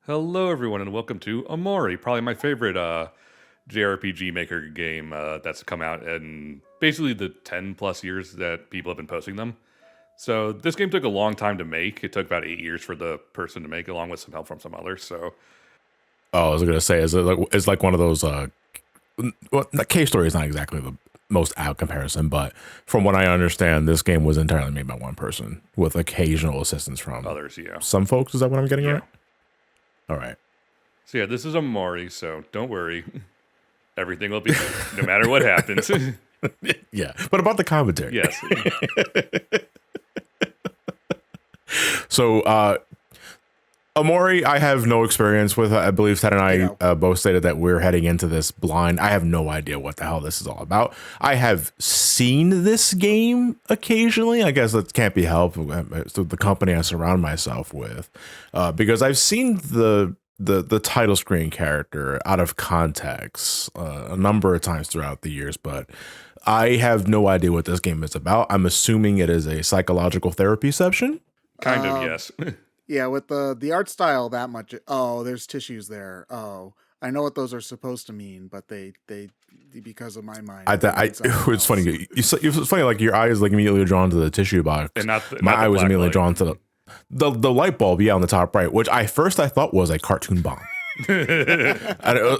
Hello, everyone, and welcome to Omori, probably my favorite JRPG maker game that's come out in basically the 10 plus years that people have been posting them. So this game took a long time to make. It took about 8 years for the person to make, along with some help from some others. So Oh, I was gonna say, it's like one of those. Well, the case story is not exactly the most apt comparison, but from what I understand, this game was entirely made by one person with occasional assistance from others, yeah. some folks. Is that what I'm getting Yeah. right? All right. So yeah, this is Omori, so don't worry. Everything will be good, no matter what happens. Yeah, but about the commentary. Yes. So, Omori, I have no experience with. I believe Ted and I both stated that we're heading into this blind. I have no idea what the hell this is all about. I have seen this game occasionally. I guess that can't be helped. So the company I surround myself with, because I've seen the title screen character out of context a number of times throughout the years, but I have no idea what this game is about. I'm assuming it is a psychological therapy session. Kind of, yes. Yeah, with the art style that much. Oh, there's tissues there. Oh, I know what those are supposed to mean, but they because of my mind. It's funny. It's funny. Like your eye is like immediately drawn to the tissue box. And my eye was immediately light. drawn to the light bulb. Yeah, on the top right, which I thought was a cartoon bomb. Well,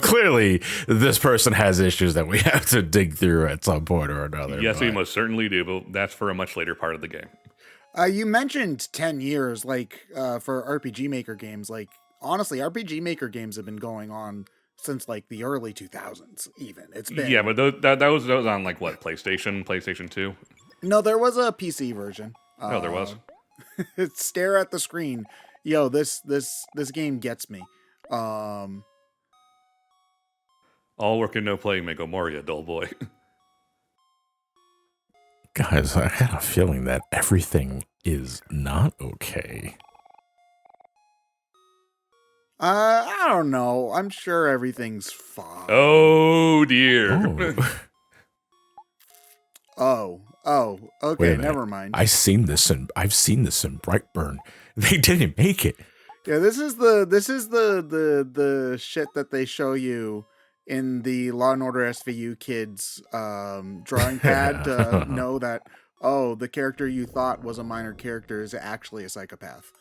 clearly this person has issues that we have to dig through at some point or another. Yes, we most certainly do, but that's for a much later part of the game. You mentioned 10 years, like for RPG Maker games. Like honestly, RPG Maker games have been going on since like the early 2000s. Even it's been Yeah, but that was on like what, PlayStation 2? No, there was a PC version. Oh, there was. Stare at the screen. Yo, this game gets me. All work and no play make Omori a dull boy. Guys, I had a feeling that everything is not okay. I don't know. I'm sure everything's fine. Oh dear. Oh, okay, never mind. I've seen this in Brightburn. They didn't make it. Yeah, this is the shit that they show you in the Law and Order SVU kids drawing pad to know that the character you thought was a minor character is actually a psychopath.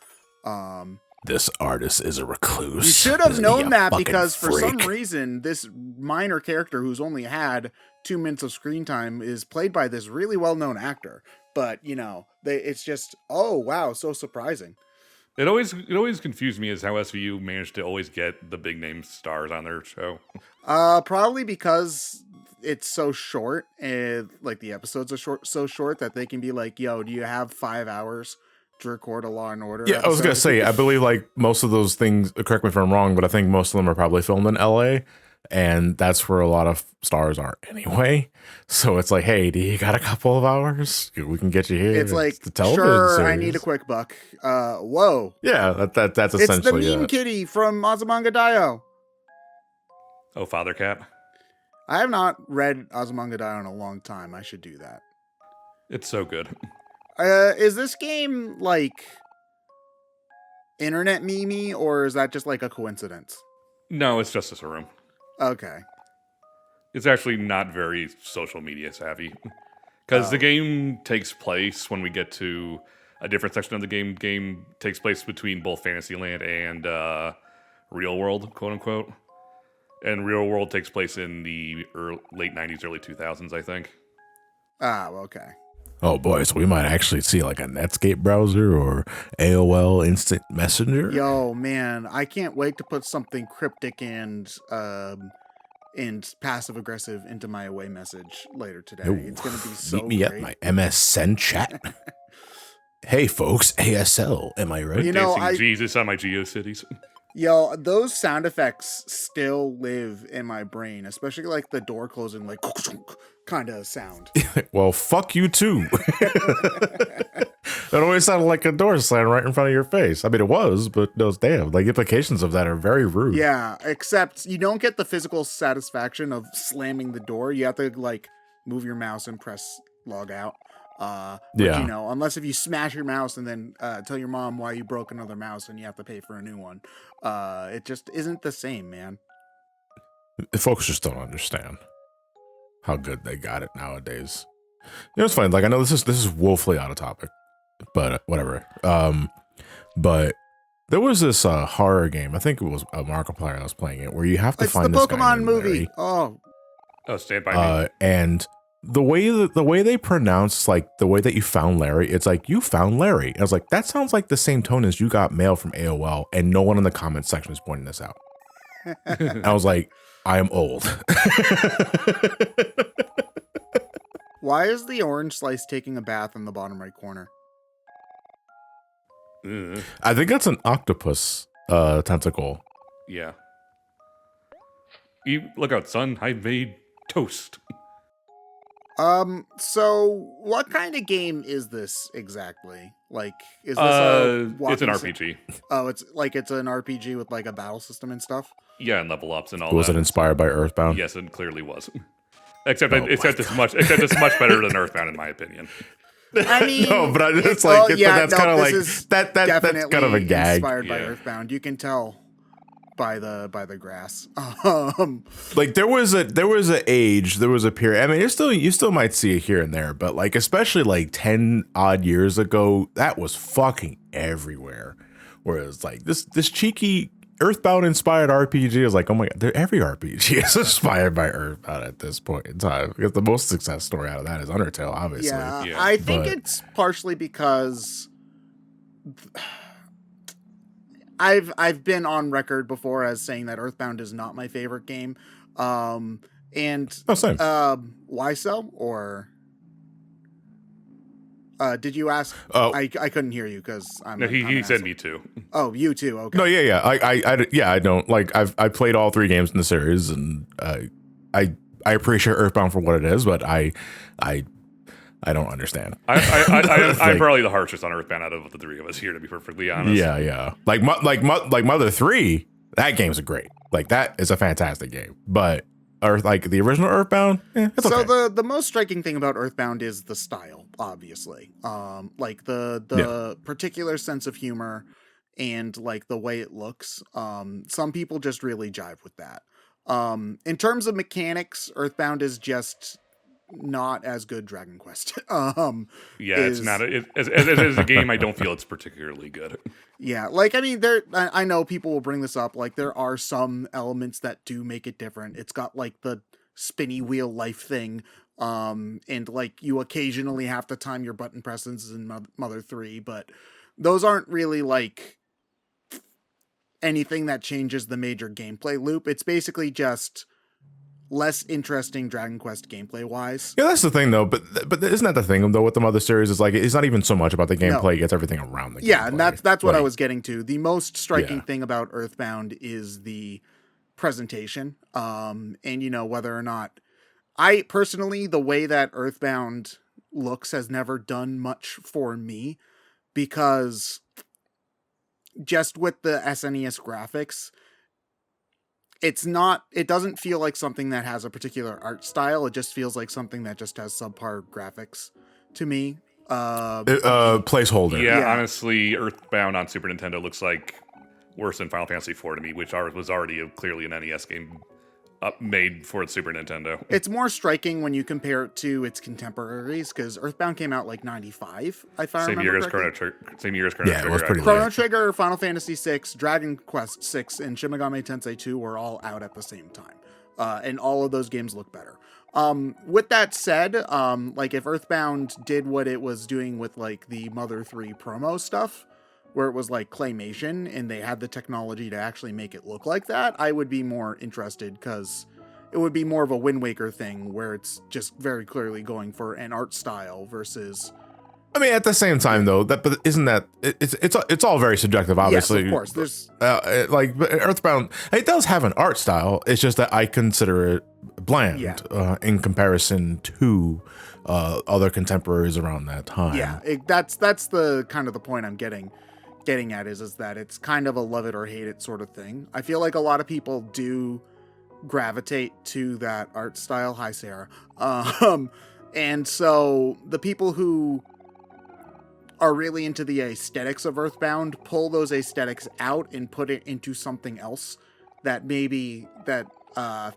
This artist is a recluse. You should have known that because freak? for some reason this minor character who's only had 2 minutes of screen time is played by this really well-known actor. But it's just wow, so surprising. It always confused me as how SVU managed to always get the big name stars on their show. Probably because it's so short, and like the episodes are so short that they can be like, "Yo, do you have 5 hours to record a Law and Order?" Yeah, I was gonna say, I believe like most of those things. Correct me if I'm wrong, but I think most of them are probably filmed in LA, and that's where a lot of stars are anyway. So it's like, hey, do you got a couple of hours? We can get you here. It's like, the television sure, series. I need a quick buck. Whoa. Yeah, that's It's essentially the meme kitty from Azumanga Daioh. Oh, Father Cat. I have not read Azumanga Daioh in a long time. I should do that. It's so good. Is this game like internet meme or is that just like a coincidence? No, it's just a room. Okay. It's actually not very social media savvy. Because the game takes place when we get to a different section of the game. Game takes place between both Fantasyland and real world, quote unquote. And real world takes place in the late 90s, early 2000s, I think. Okay. Oh boy, so we might actually see like a Netscape browser or AOL Instant Messenger. Yo, man, I can't wait to put something cryptic and passive aggressive into my away message later today. Ooh, it's gonna be so meet me great. at my MSN chat. Hey folks, ASL, am I right? Dancing Jesus on my GeoCities. Yo, those sound effects still live in my brain, especially like the door closing, like kind of sound. Well, fuck you too. It always sounded like a door slam right in front of your face. I mean, it was, but those damn, like implications of that are very rude. Yeah, except you don't get the physical satisfaction of slamming the door. You have to like move your mouse and press log out. But, Yeah. unless if you smash your mouse and then tell your mom why you broke another mouse and you have to pay for a new one, it just isn't the same, man. Folks just don't understand how good they got it nowadays. It's funny. Like, I know this is woefully out of topic, but whatever. But there was this horror game. I think it was a Markiplier that was playing it, where you have to find the this guy Pokemon named movie. Larry. Oh, Stand By Me. And the way they pronounce, like, the way that you found Larry, it's like, you found Larry. And I was like, that sounds like the same tone as you got mail from AOL, and no one in the comments section is pointing this out. And I was like, I am old. Why is the orange slice taking a bath in the bottom right corner? I think that's an octopus tentacle. Yeah. You look out, son. I made toast. So what kind of game is this exactly? Like, is this it's an RPG. Oh, it's an RPG with like a battle system and stuff? Yeah, and level ups and all that. Was it inspired by Earthbound? Yes, it clearly was. Except it's much better than Earthbound in my opinion. I mean, no, but it's like that's kind of like that's kind of a gag. Inspired by Earthbound, you can tell by the grass. Like there was a period. I mean, you still might see it here and there, but like especially like 10 odd years ago, that was fucking everywhere. Whereas like this cheeky Earthbound inspired RPG is like, oh my god, every RPG is inspired by Earthbound at this point in time, because the most success story out of that is Undertale, obviously. Yeah. I think it's partially because I've been on record before as saying that Earthbound is not my favorite game. Same. Why so? Or did you ask? I couldn't hear you because I'm. No, he said me too. Oh, you too. Okay. No, yeah. I don't like. I played all 3 games in the series, and I appreciate Earthbound for what it is, but I don't understand. I'm probably the harshest on Earthbound out of the 3 of us here, to be perfectly honest. Yeah. Like Mother 3, that game's great. Like that is a fantastic game, but. Like the original Earthbound. It's so okay. the most striking thing about Earthbound is the style, obviously. Like the particular sense of humor and like the way it looks. Some people just really jive with that. In terms of mechanics, Earthbound is just not as good Dragon Quest. It's not as a game. I don't feel it's particularly good. Yeah, like I mean, I know people will bring this up. Like there are some elements that do make it different. It's got like the spinny wheel life thing, and like you occasionally have to time your button presses in Mother 3, but those aren't really like anything that changes the major gameplay loop. It's basically just less interesting Dragon Quest gameplay wise. Yeah, that's the thing though. But isn't that the thing though with the Mother series? Is like it's not even so much about the gameplay; it's everything around the gameplay. Yeah, and that's what I was getting to. The most striking thing about Earthbound is the presentation, and whether or not I personally, the way that Earthbound looks has never done much for me, because just with the SNES graphics, it doesn't feel like something that has a particular art style. It just feels like something that just has subpar graphics to me. Placeholder. Yeah, honestly, Earthbound on Super Nintendo looks like worse than Final Fantasy IV to me, which was already clearly an NES game made for the Super Nintendo. It's more striking when you compare it to its contemporaries, because Earthbound came out like 95, if I remember correctly. Same year as Chrono Trigger. It was pretty Chrono Trigger, Final Fantasy VI, Dragon Quest VI, and Shin Megami Tensei 2 were all out at the same time. And all of those games look better. With that said, like if Earthbound did what it was doing with like the Mother 3 promo stuff, where it was like claymation and they had the technology to actually make it look like that, I would be more interested, because it would be more of a Wind Waker thing where it's just very clearly going for an art style versus. I mean, at the same time though, but isn't that it's all very subjective, obviously. Yes, of course. There's like Earthbound, it does have an art style. It's just that I consider it bland in comparison to other contemporaries around that time. Yeah, that's the kind of the point I'm getting at is that it's kind of a love it or hate it sort of thing. I feel like a lot of people do gravitate to that art style. Hi, Sarah. And so the people who are really into the aesthetics of Earthbound pull those aesthetics out and put it into something else that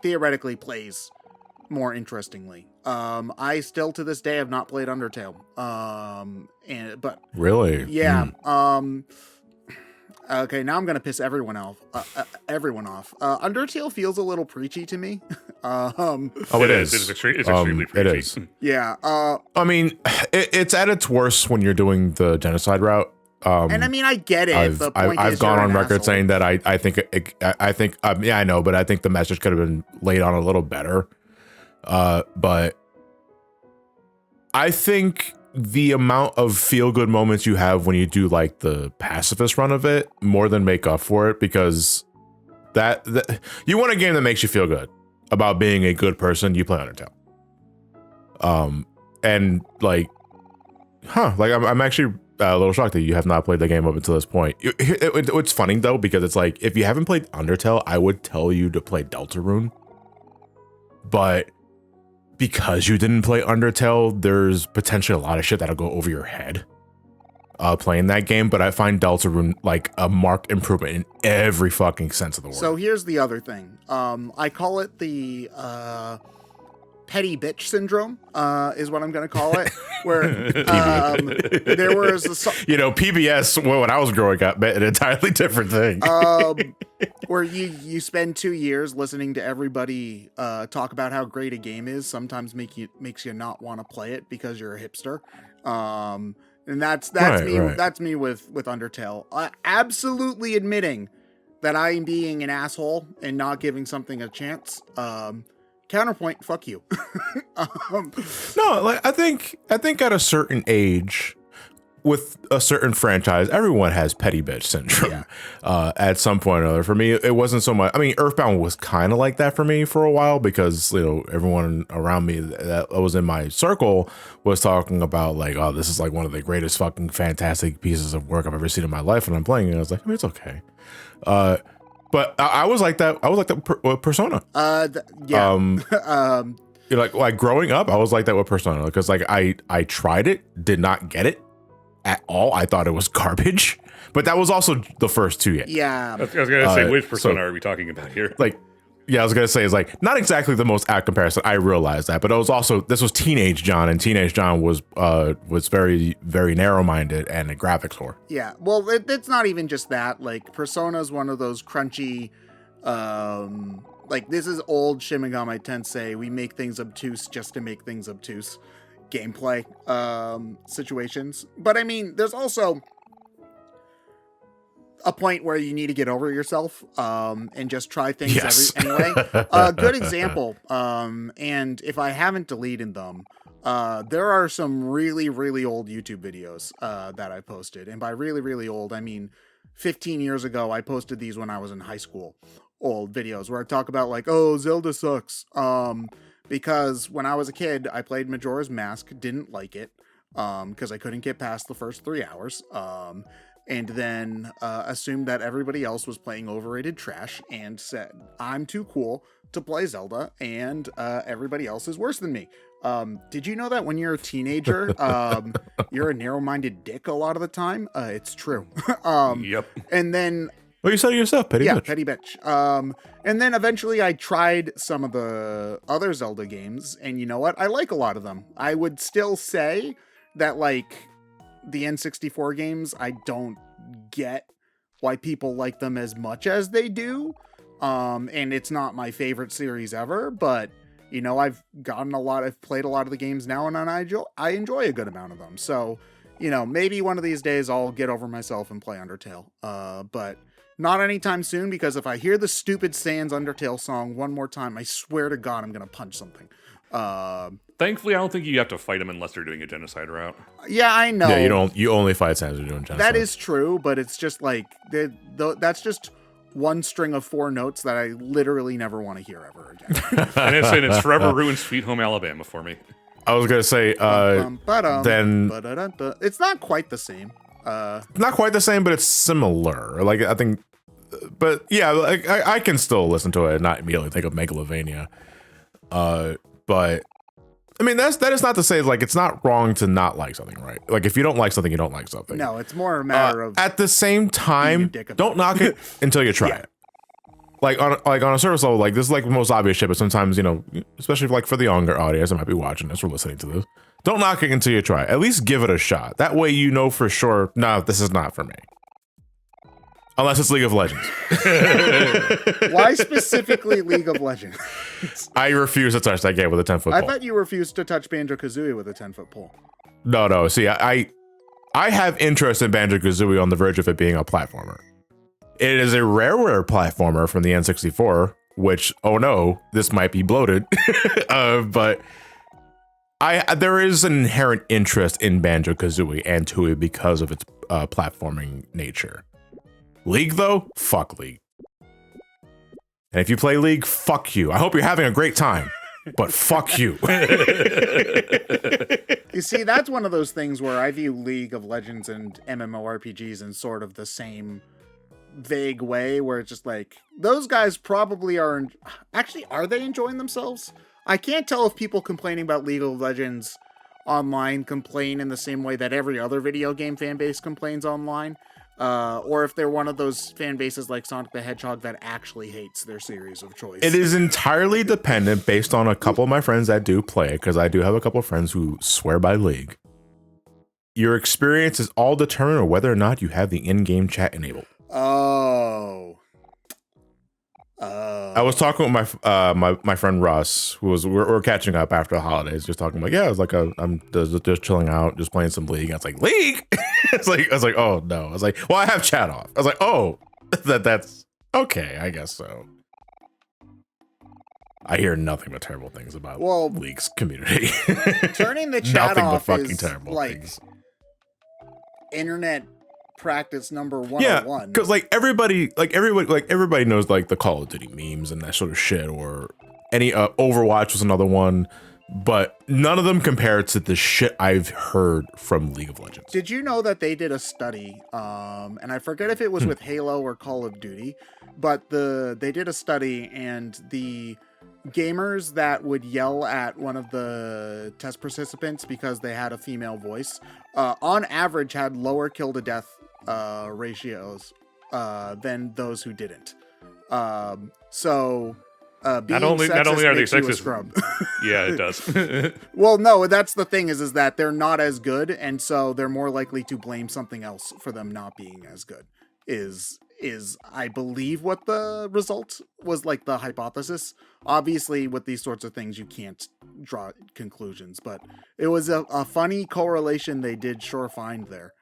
theoretically plays more interestingly. I still to this day have not played Undertale. But really, yeah. Okay, now I'm gonna piss everyone off. Undertale feels a little preachy to me. It is. It's extremely preachy. It is. Yeah. I mean, it's at its worst when you're doing the genocide route. And I mean, I get it. I've gone on record saying that I think I know, but I think the message could have been laid on a little better. But I think the amount of feel-good moments you have when you do like the pacifist run of it more than make up for it, because that you want a game that makes you feel good about being a good person. You play Undertale. And like, I'm actually a little shocked that you have not played the game up until this point. It's funny though, because it's like, if you haven't played Undertale, I would tell you to play Deltarune, but because you didn't play Undertale, there's potentially a lot of shit that'll go over your head playing that game. But I find Deltarune like a marked improvement in every fucking sense of the word. So here's the other thing. I call it the petty bitch syndrome, is what I'm going to call it. Where there was PBS when I was growing up meant an entirely different thing. Where you spend 2 years listening to everybody talk about how great a game is, sometimes makes you not want to play it because you're a hipster. And that's me. Right. That's me with Undertale. Absolutely admitting that I am being an asshole and not giving something a chance. Counterpoint, fuck you. No, like I think at a certain age, with a certain franchise, everyone has petty bitch syndrome at some point or other. For me, it wasn't so much. I mean, Earthbound was kind of like that for me for a while, because everyone around me that was in my circle was talking about like, oh, this is like one of the greatest fucking fantastic pieces of work I've ever seen in my life, and I'm playing it. And I was like, I mean, it's okay. But I was like that. I was like that with Persona. Like growing up, I was like that with Persona, because like I tried it, did not get it at all. I thought it was garbage. But that was also the first two games. Yeah. I was gonna say, which Persona are we talking about here? Like, yeah, I was gonna say it's like not exactly the most apt comparison. I realized that, but it was also, this was Teenage John, and Teenage John was very, very narrow minded and a graphics whore. Yeah, well, it's not even just that. Like, Persona is one of those crunchy, like, this is old Shin Megami Tensei. We make things obtuse just to make things obtuse gameplay situations. But I mean, there's also a point where you need to get over yourself and just try things anyway. A good example, and if I haven't deleted them, there are some really, really old YouTube videos that I posted. And by really, really old, I mean 15 years ago. I posted these when I was in high school. Old videos where I talk about like, oh, Zelda sucks. Because when I was a kid, I played Majora's Mask, didn't like it, because I couldn't get past the first 3 hours. And then assumed that everybody else was playing overrated trash and said, I'm too cool to play Zelda, and everybody else is worse than me. Did you know that when you're a teenager, you're a narrow-minded dick a lot of the time? It's true. Yep. And then... Well, you said it yourself, petty bitch. Yeah, petty bitch. And then eventually I tried some of the other Zelda games, and you know what? I like a lot of them. I would still say that, like, the N64 games, I don't get why people like them as much as they do. And it's not my favorite series ever, but, you know, I've played a lot of the games now, and I enjoy a good amount of them. So, you know, maybe one of these days I'll get over myself and play Undertale. But not anytime soon, because if I hear the stupid Sans Undertale song one more time, I swear to God, I'm going to punch something. Thankfully, I don't think you have to fight them unless they're doing a genocide route. Yeah, I know. Yeah, you only fight Sans who are doing genocide. That is true, but it's just like, that's just one string of 4 notes that I literally never want to hear ever again. And it's forever ruined Sweet Home Alabama for me. I was going to say, then... It's not quite the same. Not quite the same, but it's similar. Like, I think... But yeah, like, I can still listen to it and not immediately think of Megalovania. But I mean, that is not to say like it's not wrong to not like something, right? Like if you don't like something, you don't like something. No, it's more a matter of at the same time, don't knock it until you try it. Like on a surface level, like this is like the most obvious shit, but sometimes, you know, especially like for the younger audience that might be watching this or listening to this, don't knock it until you try it. At least give it a shot. That way you know for sure, no, this is not for me. Unless it's League of Legends. Why specifically League of Legends? I refuse to touch that game with a 10-foot pole. I thought you refused to touch Banjo-Kazooie with a 10-foot pole. No. See, I have interest in Banjo-Kazooie on the verge of it being a platformer. It is a rareware platformer from the N64, which, oh no, this might be bloated. But there is an inherent interest in Banjo-Kazooie and Tooie because of its platforming nature. League, though? Fuck League. And if you play League, fuck you. I hope you're having a great time, but fuck you. You see, that's one of those things where I view League of Legends and MMORPGs in sort of the same vague way, where it's just like, those guys probably are... Actually, are they enjoying themselves? I can't tell if people complaining about League of Legends online complain in the same way that every other video game fan base complains online. Or if they're one of those fan bases like Sonic the Hedgehog that actually hates their series of choice. It is entirely dependent based on a couple of my friends that do play it, because I do have a couple of friends who swear by League. Your experience is all determined on whether or not you have the in-game chat enabled. Oh. I was talking with my friend Russ, who was we're catching up after the holidays, just talking like, yeah, it's like I'm just chilling out, just playing some League. And it's like League. I was like, oh no. I was like, well, I have chat off. I was like, oh, that's okay, I guess so. I hear nothing but terrible things about League's community. Turning the chat nothing off but fucking is terrible like things. Internet practice number 101. Yeah, because like everybody knows like the Call of Duty memes and that sort of shit, or any Overwatch was another one, but none of them compare to the shit I've heard from League of Legends. Did you know that they did a study, and I forget if it was with Halo or Call of Duty, but they did a study, and the gamers that would yell at one of the test participants because they had a female voice, on average had lower kill to death ratios than those who didn't. So being not only are they sexist, scrub. Yeah, it does. Well, no, that's the thing is that they're not as good, and so they're more likely to blame something else for them not being as good. Is I believe what the result was, like the hypothesis. Obviously, with these sorts of things, you can't draw conclusions, but it was a funny correlation they did sure find there.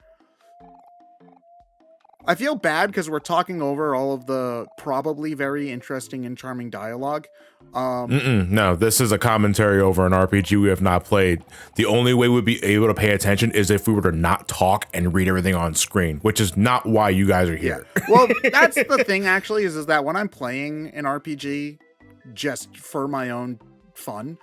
I feel bad because we're talking over all of the probably very interesting and charming dialogue. No, this is a commentary over an RPG we have not played. The only way we'd be able to pay attention is if we were to not talk and read everything on screen, which is not why you guys are here. Yeah. Well, that's the thing actually is that when I'm playing an RPG just for my own fun,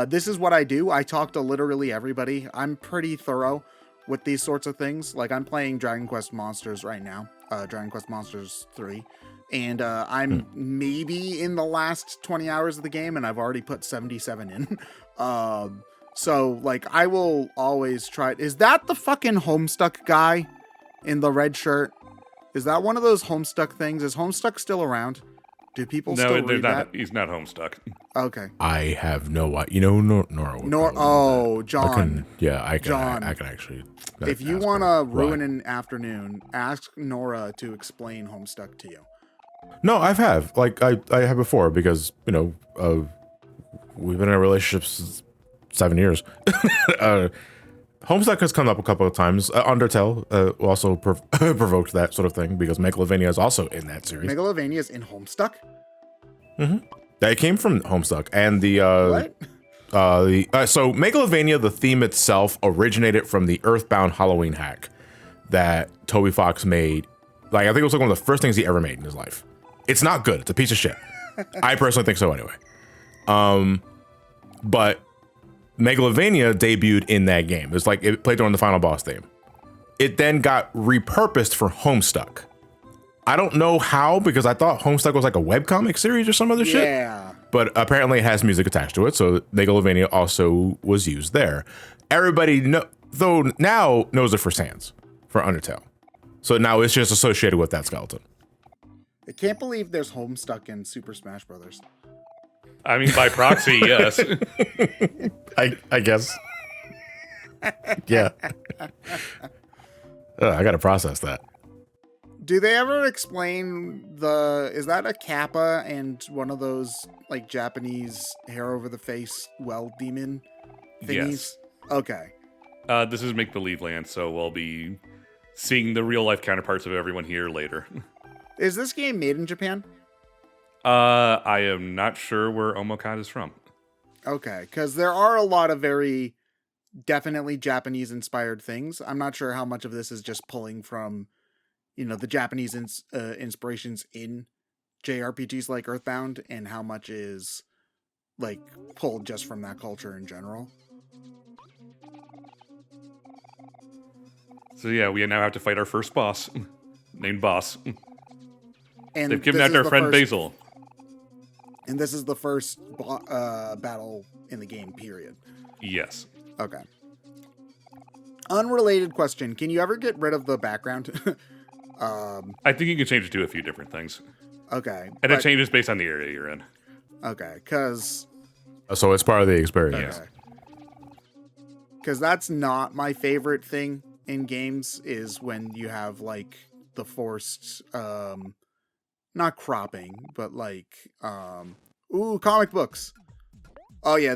this is what I do. I talk to literally everybody. I'm pretty thorough with these sorts of things. Like I'm playing Dragon Quest Monsters right now, Dragon Quest Monsters 3, and I'm maybe in the last 20 hours of the game, and I've already put 77 in. So like I will always try. Is that the fucking Homestuck guy in the red shirt? Is that one of those Homestuck things? Is Homestuck still around? Do people still read that? He's not Homestuck. Okay. I have no idea. You know, Nora. John. I can actually. If you want to ruin an afternoon, ask Nora to explain Homestuck to you. No, I have before, because you know we've been in a relationship since 7 years. Homestuck has come up a couple of times. Undertale also provoked that sort of thing, because Megalovania is also in that series. Megalovania is in Homestuck? Mm-hmm. That came from Homestuck, and the what? So Megalovania, the theme itself originated from the Earthbound Halloween hack that Toby Fox made. Like, I think it was like one of the first things he ever made in his life. It's not good. It's a piece of shit. I personally think so anyway. But Megalovania debuted in that game. It's like it played during the final boss theme. It then got repurposed for Homestuck. I don't know how, because I thought Homestuck was like a webcomic series or some other shit. Yeah. but apparently it has music attached to it. So Megalovania also was used there. Everybody now knows it for Sans, for Undertale. So now it's just associated with that skeleton. I can't believe there's Homestuck in Super Smash Brothers. I mean, by proxy, yes. I guess. Yeah. I got to process that. Do they ever explain is that a kappa and one of those like Japanese hair over the face demon thingies? Yes. Okay. This is Make Believe Land, so we'll be seeing the real life counterparts of everyone here later. Is this game made in Japan? I am not sure where Omokad is from. Okay, because there are a lot of very definitely Japanese inspired things. I'm not sure how much of this is just pulling from, the Japanese inspirations in JRPGs like Earthbound, and how much is like pulled just from that culture in general. So yeah, we now have to fight our first boss, named Boss. And they've kidnapped our friend Basil. And this is the first battle in the game, period. Yes. Okay. Unrelated question. Can you ever get rid of the background? I think you can change it to a few different things. Okay. And it changes based on the area you're in. Okay, because... So it's part of the experience. Okay. Because that's not my favorite thing in games, is when you have, like, the forced... not cropping, but like, comic books. Oh yeah.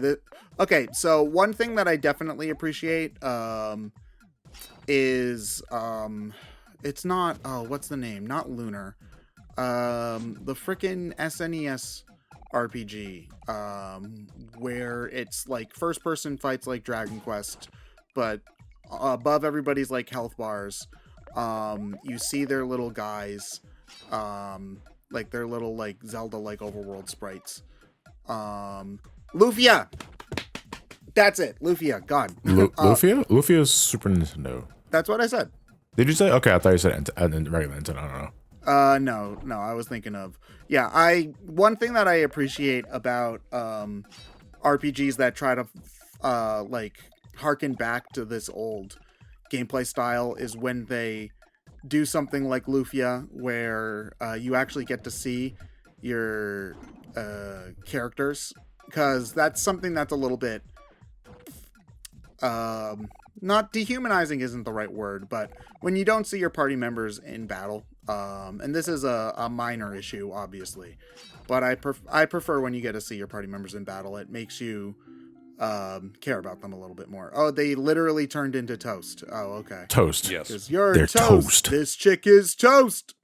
Okay. So one thing that I definitely appreciate, is, it's not, what's the name? Not Lunar. The frickin' SNES RPG, where it's like first person fights like Dragon Quest, but above everybody's like health bars. You see their little guys, like their little like Zelda like overworld sprites. Lufia, that's it. Lufia, God. Lufia? Lufia's Super Nintendo. That's what I said. Did you say? Okay, I thought you said regular Nintendo. I don't know. No, I was thinking of, one thing that I appreciate about RPGs that try to like harken back to this old gameplay style is when they do something like Lufia, where you actually get to see your characters, because that's something that's a little bit not dehumanizing isn't the right word, but when you don't see your party members in battle, and this is a minor issue, obviously, but I prefer when you get to see your party members in battle. It makes you care about them a little bit more. Oh, they literally turned into toast. Oh, okay. Toast. Yes. You're They're toast. toast. This chick is toast.